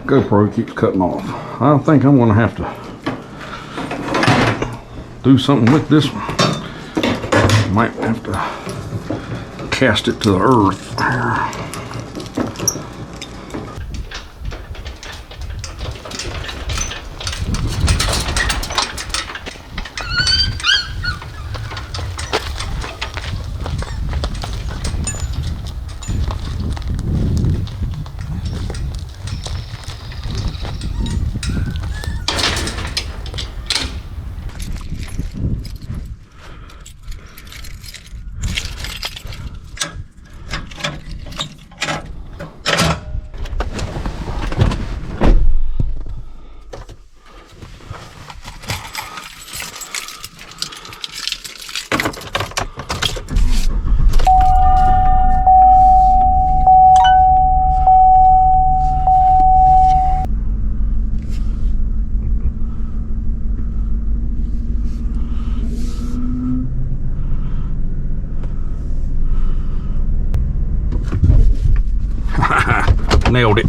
GoPro keeps cutting off. I think I'm gonna have to do something with this one. Might have to cast it to the earth. Nailed it.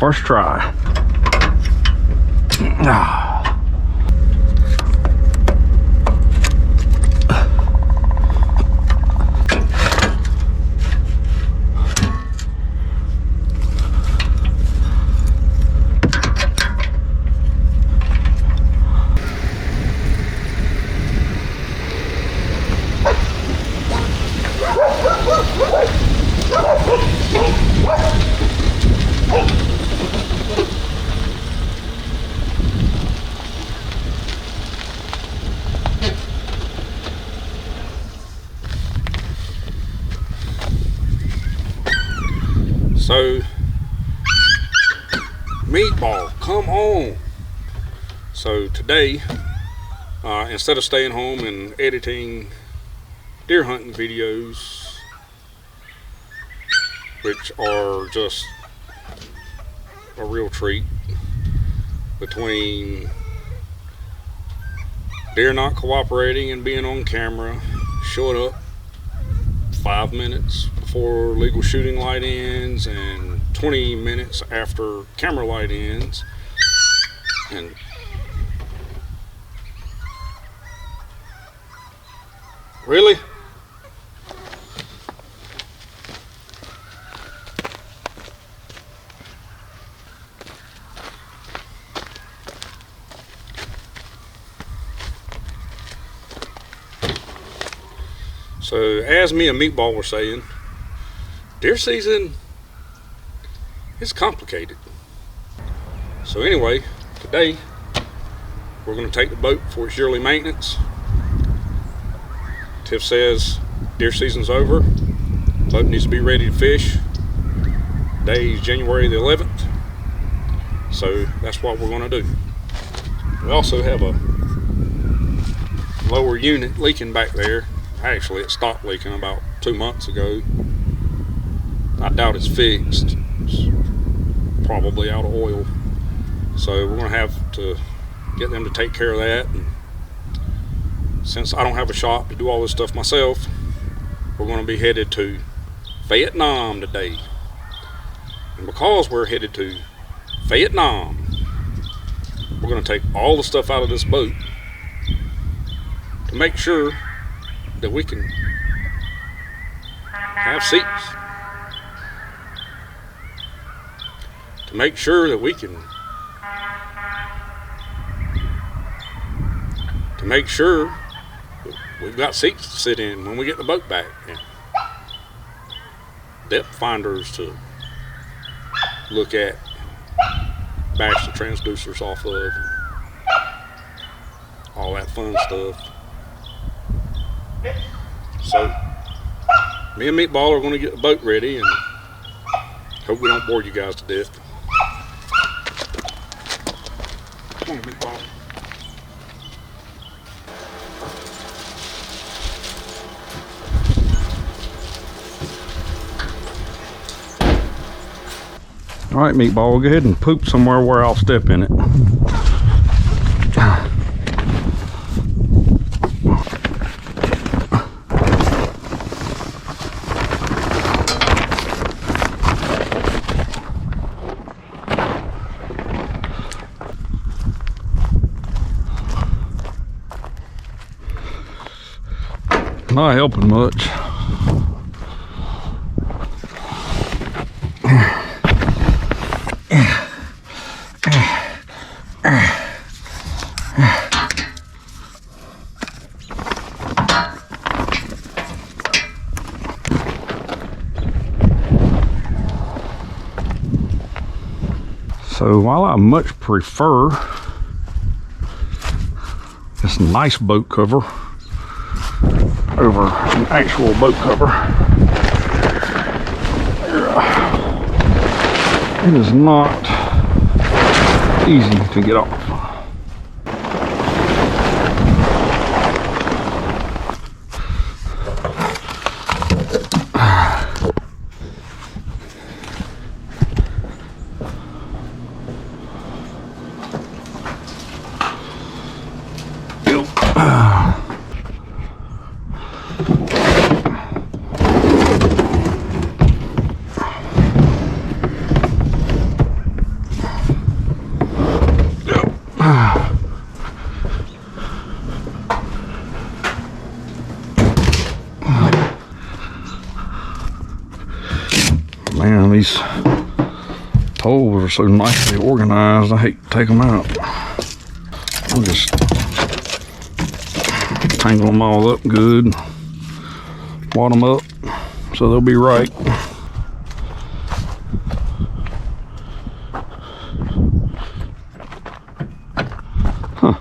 First try. So, Meatball, come on. So today, instead of staying home and editing deer hunting videos, which are just a real treat, between deer not cooperating and being on camera, showing up 5 minutes before legal shooting light ends and 20 minutes after camera light ends, and really? So, as me and Meatball were saying, deer season is complicated. So anyway, today we're going to take the boat for its yearly maintenance. Tiff says deer season's over. Boat needs to be ready to fish. Today is January the 11th. So that's what we're going to do. We also have a lower unit leaking back there. Actually, it stopped leaking about 2 months ago. I doubt it's fixed. It's probably out of oil. So we're going to have to get them to take care of that. And since I don't have a shop to do all this stuff myself, we're going to be headed to Vietnam today. And because we're headed to Vietnam, we're going to take all the stuff out of this boat to make sure that we can have seats, to make sure that we can, we've got seats to sit in when we get the boat back, and depth finders to look at, bash the transducers off of, all that fun stuff. So, me and Meatball are going to get the boat ready and hope we don't bore you guys to death. Come on, Meatball. All right, Meatball, go ahead and poop somewhere where I'll step in it. not helping much. So while I much prefer this nice boat cover over an actual boat cover, it is not easy to get off. Man, these poles are so nicely organized, I hate to take them out. I'll just tangle them all up good, wad them up so they'll be right. Huh.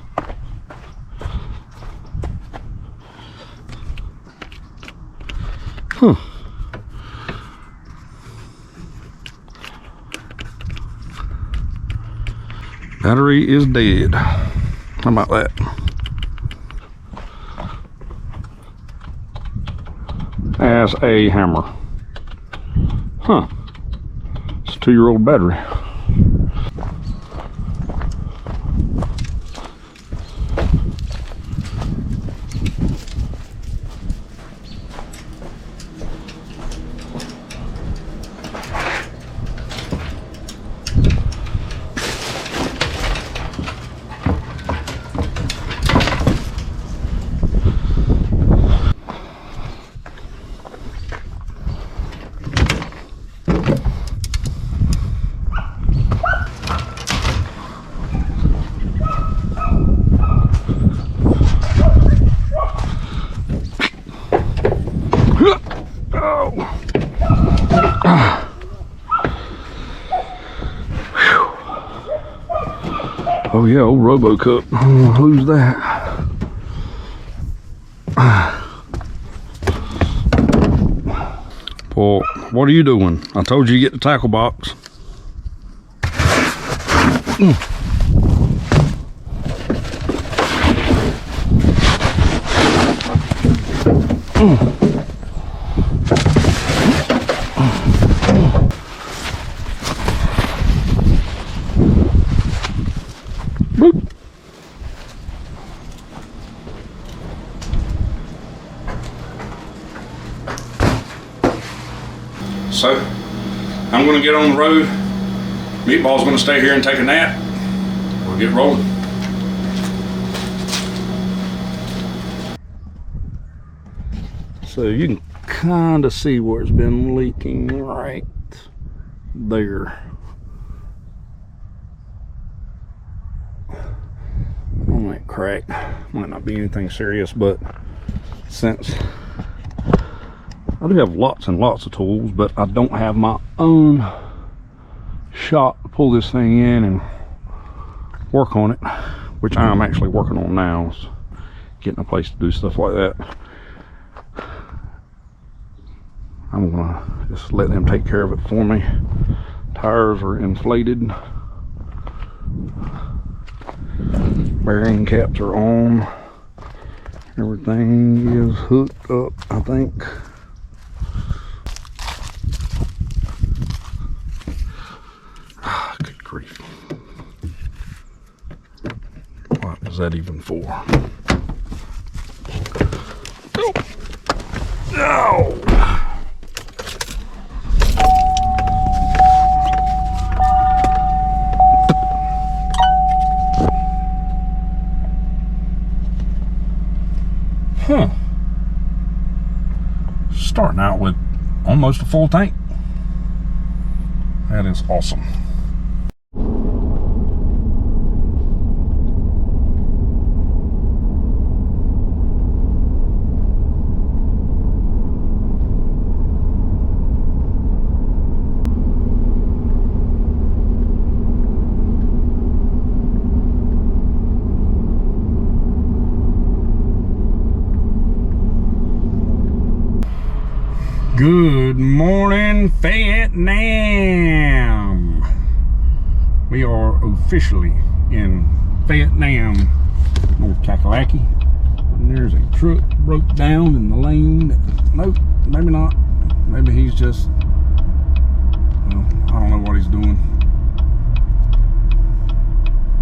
Huh. Battery is dead. How about that? As a hammer. Huh. It's a 2-year-old battery. Oh yeah, old RoboCup. Who's that? Well, what are you doing? I told you to get the tackle box. Boop. So, I'm going to get on the road. Meatball's going to stay here and take a nap. We'll get rolling. So you can kind of see where it's been leaking right there. I might crack, might not be anything serious, but since I do have lots and lots of tools, but I don't have my own shop to pull this thing in and work on it, which I'm actually working on now, is getting a place to do stuff like that. I'm gonna just let them take care of it for me. Tires are inflated. Bearing caps are on. Everything is hooked up, I think. Good grief. What is that even for? Oh! No! Huh. starting out with almost a full tank. That is awesome. Good morning, Vietnam. We are officially in Vietnam, North Kakalaki. And there's a truck broke down in the lane. Nope, maybe not. Maybe he's just, well, I don't know what he's doing.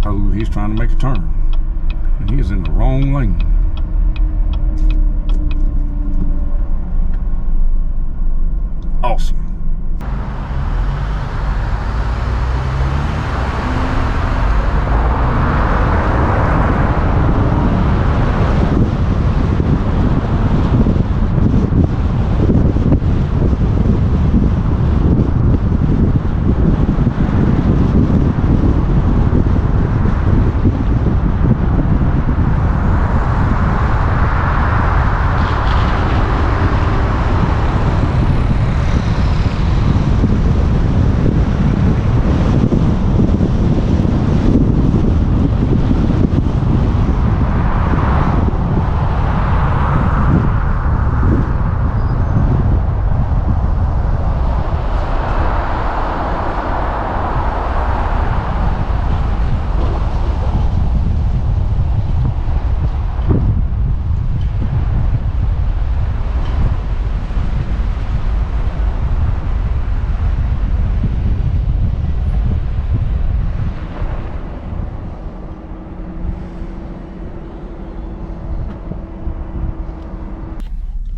Oh, he's trying to make a turn. And he is in the wrong lane. Awesome.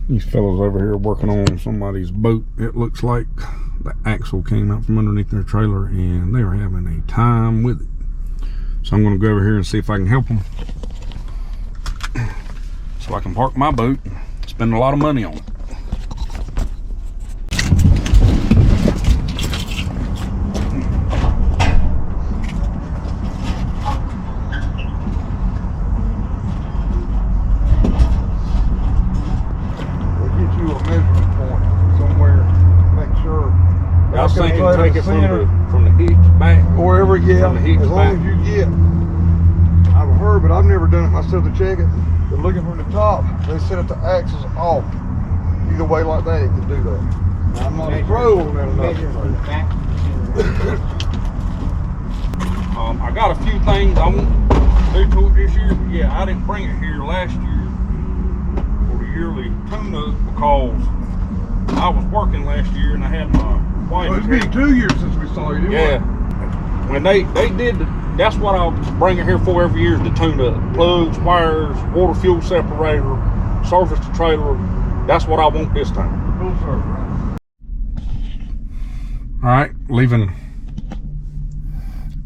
These fellows over here working on somebody's boat. It looks like the axle came out from underneath their trailer and they are having a time with it. So I'm going to go over here and see if I can help them, so I can park my boat, spend a lot of money on it. I was thinking take it from the hitch back. Wherever, yeah, From the hitch as long back. as you get. I've heard, but I've never done it myself to check it. But looking from the top, they set up the axles off. Either way like that, you can do that. Now, I'm not a pro on that enough. I got a few things I want to do to it this year. But yeah, I didn't bring it here last year for the yearly tune-up because I was working last year and I had my wife. Well, it's been 2 years since we saw you, didn't Yeah. When they did, that's what I'll bring it here for every year is the tune-up. Plugs, wires, water fuel separator, service to trailer. That's what I want this time. we? Full service, right? All right, leaving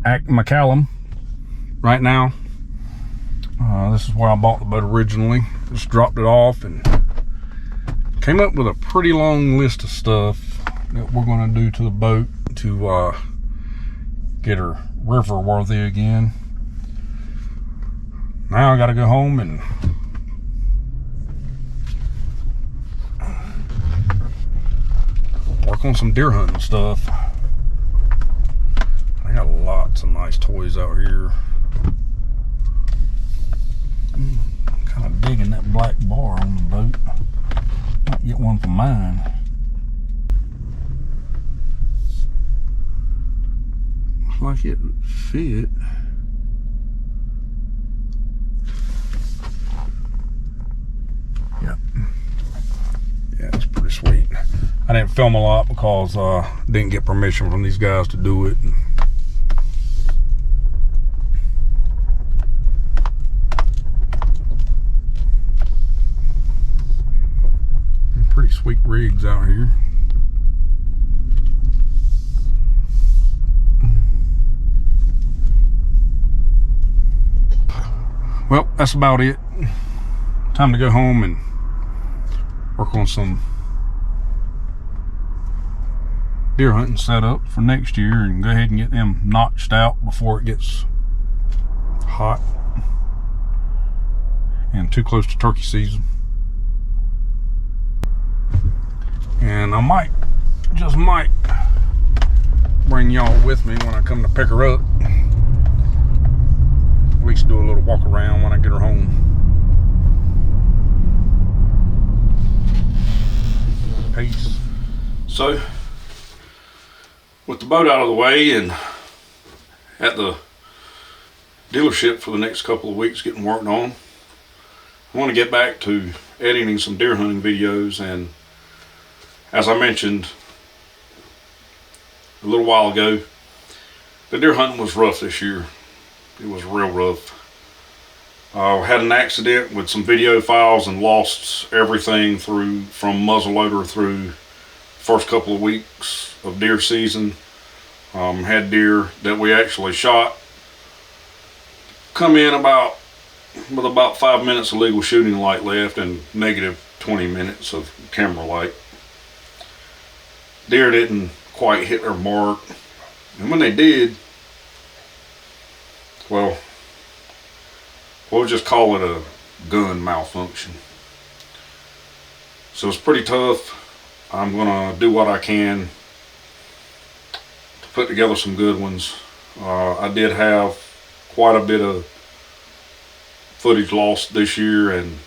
McCallum right now. This is where I bought the boat originally. Just dropped it off and came up with a pretty long list of stuff that we're going to do to the boat to get her river worthy again. Now I got to go home and work on some deer hunting stuff. I got lots of nice toys out here. I'm kind of digging that black bar on the boat. Might get one for mine. Looks like it would fit. Yep. Yeah, it's pretty sweet. I didn't film a lot because didn't get permission from these guys to do it. Pretty sweet rigs out here. Well, that's about it. Time to go home and work on some deer hunting set up for next year and go ahead and get them notched out before it gets hot and too close to turkey season. And I might, just might, bring y'all with me when I come to pick her up. At least do a little walk around when I get her home. Peace. So, with the boat out of the way and at the dealership for the next couple of weeks getting worked on, I want to get back to editing some deer hunting videos. And as I mentioned a little while ago, the deer hunting was rough this year. It was real rough. Had an accident with some video files and lost everything from muzzleloader through first couple of weeks of deer season. Had deer that we actually shot come in with about 5 minutes of legal shooting light left and negative 20 minutes of camera light. Deer didn't quite hit their mark, and when they did, well, we'll just call it a gun malfunction. So it's pretty tough. I'm gonna do what I can to put together some good ones. I did have quite a bit of footage lost this year and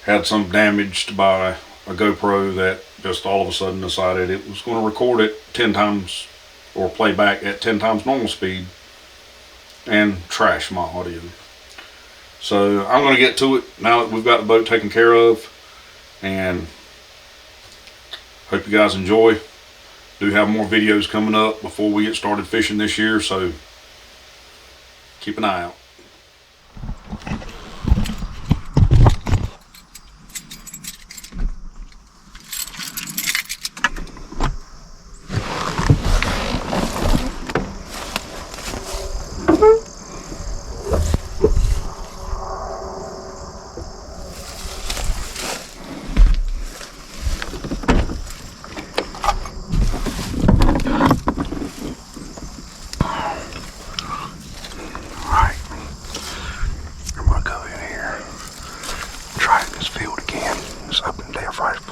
had some damaged by a GoPro that just all of a sudden decided it was going to record it 10 times or play back at 10 times normal speed and trash my audio. So I'm going to get to it now that we've got the boat taken care of, and hope you guys enjoy. Do have more videos coming up before we get started fishing this year, so keep an eye out.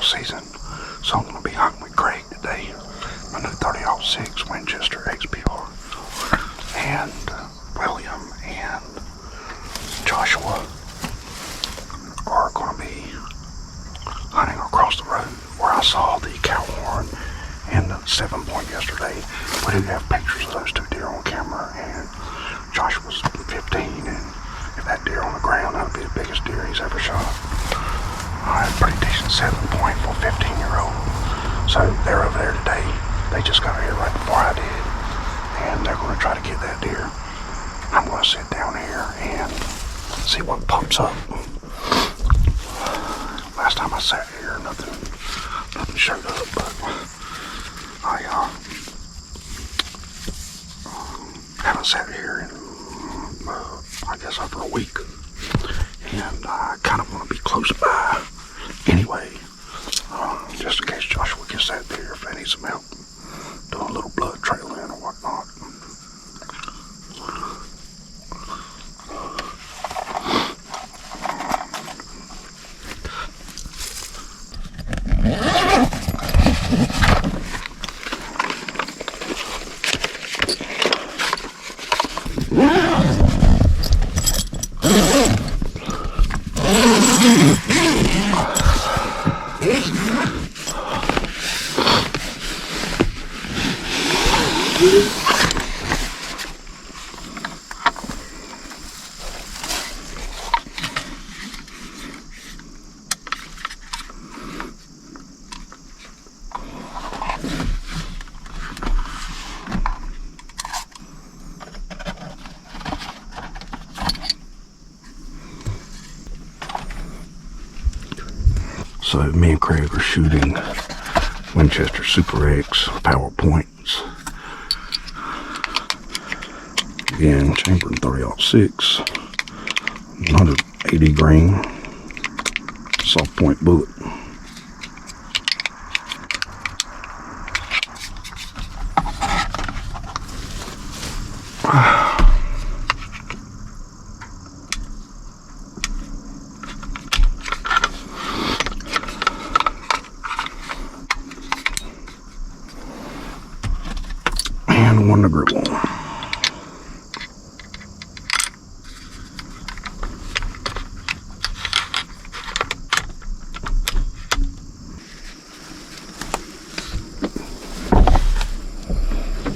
Season, so I'm going to be hunting with Craig today, my new 30-06 Winchester XPR, and William and Joshua are going to be hunting across the road where I saw the cow horn and the 7-point yesterday. We do have pictures of those two deer on camera, and Joshua's 15, and if that deer on the ground, that'll be the biggest deer he's ever shot. I had a pretty decent 7-point for a 15-year-old. So they're over there today. They just got here right before I did. And they're going to try to get that deer. I'm going to sit down here and see what pops up. Last time I sat here, nothing showed up. But I haven't sat here in, I guess, over a week. And I kind of want to be close by anyway, just in case Joshua gets that deer, if they need some help doing a little blood trailing or whatnot. So me and Craig are shooting Winchester Super X power points. Again, chambered 30-06, another 80 grain soft point bullet. one to grip on.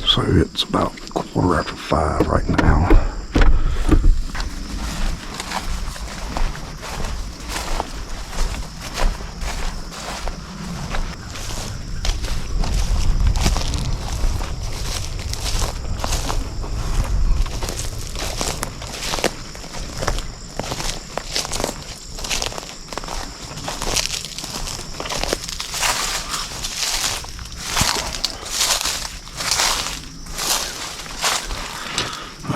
So it's about 5:15 right now.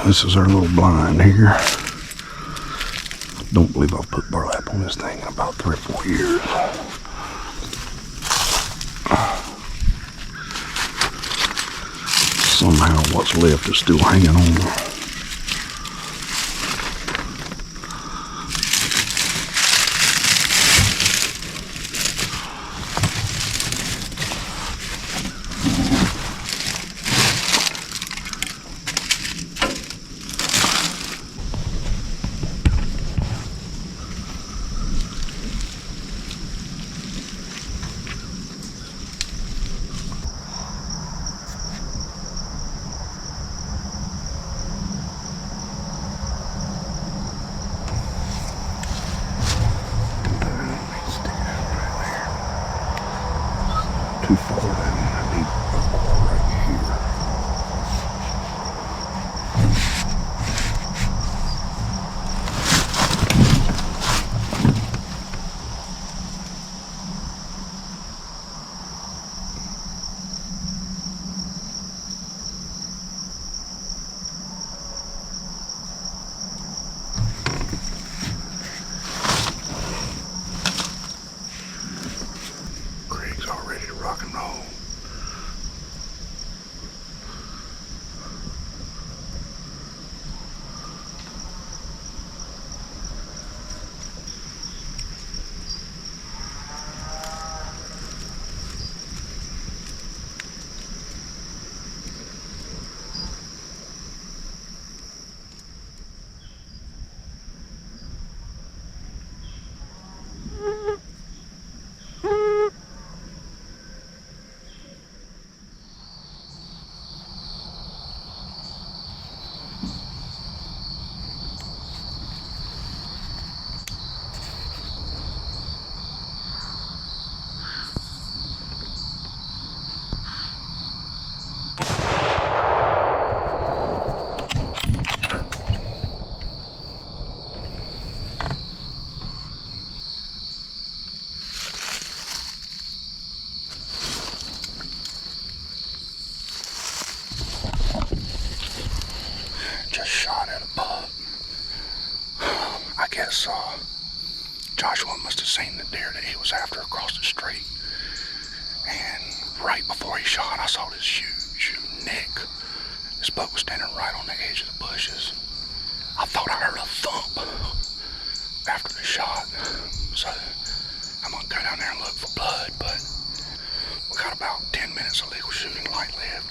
This is our little blind here. Don't believe I've put burlap on this thing in about 3 or 4 years. Somehow what's left is still hanging on. Too far down. I need a bar right here. Craig's all ready to rock and roll. Just shot at a buck. I guess Joshua must have seen the deer that he was after across the street. And right before he shot, I saw this huge neck. This buck was standing right on the edge of the bushes. I thought I heard a thump after the shot. So I'm gonna go down there and look for blood, but we got about 10 minutes of legal shooting light left.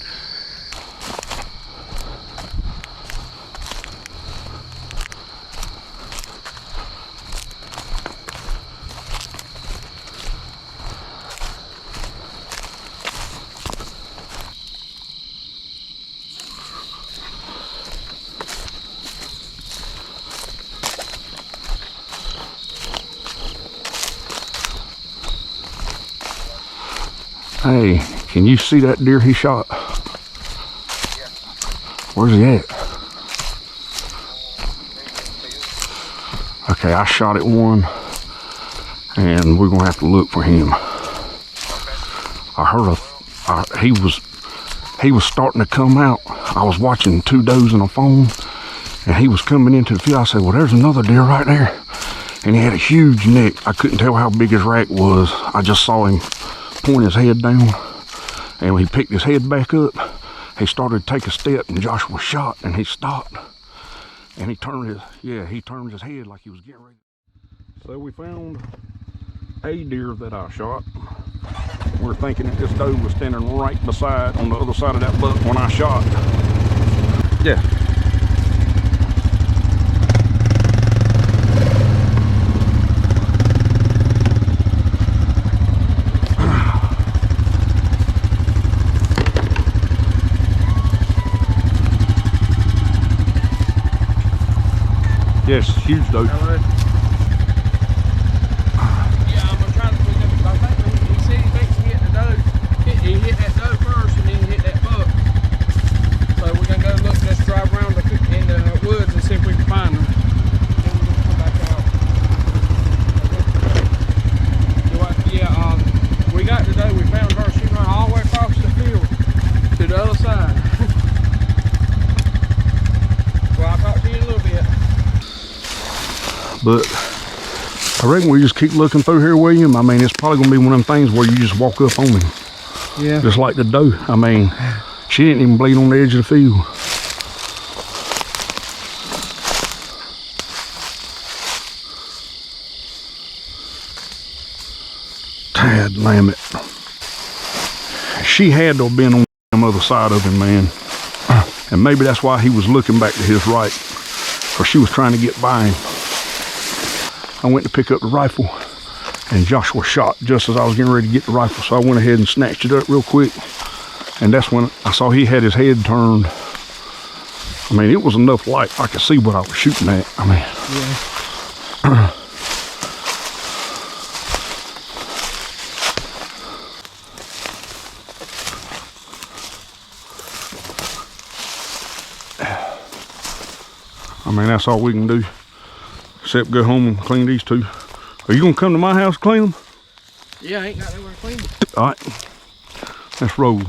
Hey, can you see that deer he shot? Where's he at? Okay, I shot at one, and we're gonna have to look for him. I heard he was starting to come out. I was watching 2 does in a phone, and he was coming into the field. I said, well, there's another deer right there. And he had a huge neck. I couldn't tell how big his rack was. I just saw him point his head down, and when he picked his head back up, he started to take a step, and Joshua shot, and he stopped, and he turned his head like he was getting ready. So we found a deer that I shot. We're thinking that this doe was standing right beside, on the other side of that buck when I shot. Yeah. Yes, huge doe. Hello. Yeah, I'm gonna try to pick up. I think he said he thinks he hit the doe. He hit that doe first, and then he hit that buck. So we're gonna go look, just drive around in the woods and see if we can find them. Then we're gonna come back out. Yeah, we got the doe. We found her. She ran all the way across the field to the other side. Well, I'll talk to you in a little bit. But I reckon we just keep looking through here, William. I mean, it's probably gonna be one of them things where you just walk up on him. Yeah. Just like the doe. I mean, she didn't even bleed on the edge of the field. Tad lamb it. She had to have been on the other side of him, man. And maybe that's why he was looking back to his right. Or she was trying to get by him. I went to pick up the rifle and Joshua shot just as I was getting ready to get the rifle. So I went ahead and snatched it up real quick. And that's when I saw he had his head turned. I mean, it was enough light I could see what I was shooting at. I mean, yeah. I mean, that's all we can do. Except go home and clean these two. Are you gonna come to my house and clean them? Yeah, I ain't got nowhere to clean them. All right, let's roll.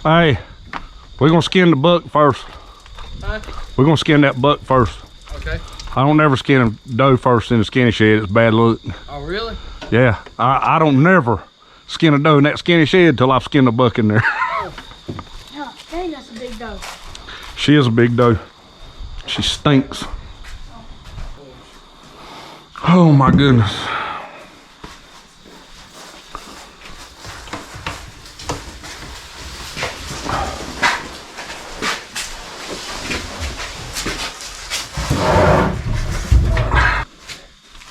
Hey, we're gonna skin the buck first. Huh? We're gonna skin that buck first. Okay. I don't never skin a doe first in the skinny shed. It's bad luck. Oh, really? Yeah, I don't never skin a doe in that skinny shed till I've skinned a buck in there. Yeah, dang, that's a big doe. She is a big doe. She stinks. Oh my goodness.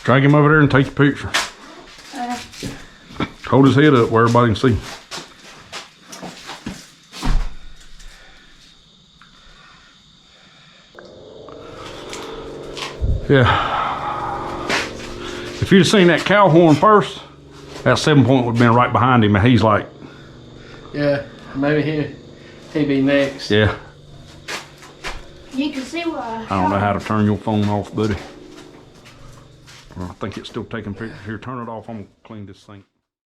Drag him over there and take a picture. Hold his head up where everybody can see. Yeah. If you'd have seen that cow horn first, that 7-point would have been right behind him, and he's like, Yeah, maybe he'd be next. yeah. You can see why. I don't know how to turn your phone off, buddy. I think it's still taking pictures. Here, turn it off. I'm gonna clean this thing.